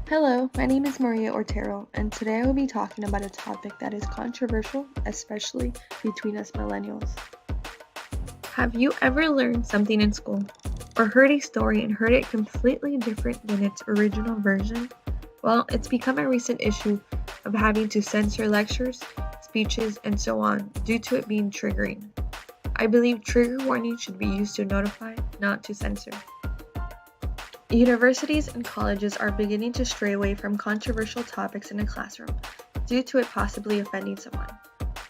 Hello, my name is Maria Ortero, and today I will be talking about a topic that is controversial, especially between us millennials. Have you ever learned something in school, or heard a story and heard it completely different than its original version? Well, it's become a recent issue of having to censor lectures, speeches, and so on due to it being triggering. I believe trigger warnings should be used to notify, not to censor. Universities and colleges are beginning to stray away from controversial topics in the classroom due to it possibly offending someone.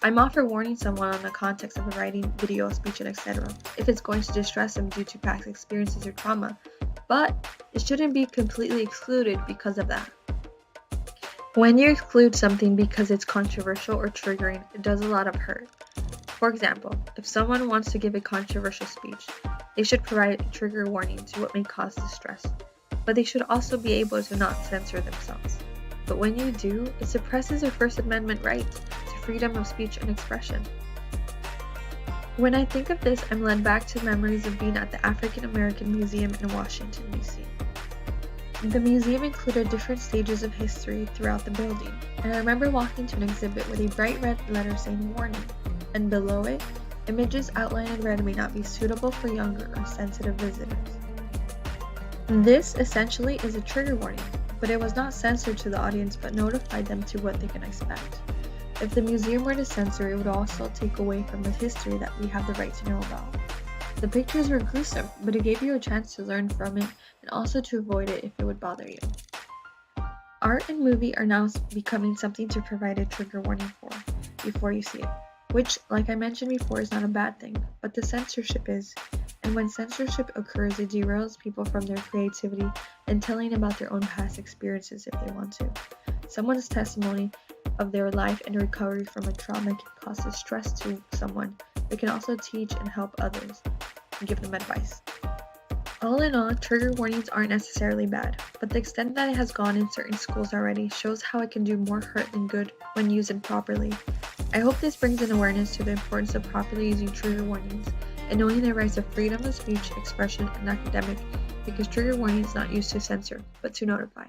I'm all for warning someone on the context of a writing, video, speech, and etc. if it's going to distress them due to past experiences or trauma, but it shouldn't be completely excluded because of that. When you exclude something because it's controversial or triggering, it does a lot of hurt. For example, if someone wants to give a controversial speech, they should provide a trigger warning to what may cause distress, but they should also be able to not censor themselves. But when you do, it suppresses their First Amendment rights to freedom of speech and expression. When I think of this, I'm led back to memories of being at the African American Museum in Washington, D.C. The museum included different stages of history throughout the building, and I remember walking to an exhibit with a bright red letter saying warning, and below it, images outlined in red may not be suitable for younger or sensitive visitors. This essentially is a trigger warning, but it was not censored to the audience but notified them to what they can expect. If the museum were to censor, it would also take away from the history that we have the right to know about. The pictures were gruesome, but it gave you a chance to learn from it and also to avoid it if it would bother you. Art and movie are now becoming something to provide a trigger warning for before you see it, which, like I mentioned before, is not a bad thing, but the censorship is. And when censorship occurs, it derails people from their creativity and telling about their own past experiences if they want to. Someone's testimony of their life and recovery from a trauma can cause distress to someone, but can also teach and help others and give them advice. All in all, trigger warnings aren't necessarily bad, but the extent that it has gone in certain schools already shows how it can do more hurt than good when used improperly. I hope this brings an awareness to the importance of properly using trigger warnings and knowing the rights of freedom of speech, expression, and academic, because trigger warning is not used to censor, but to notify.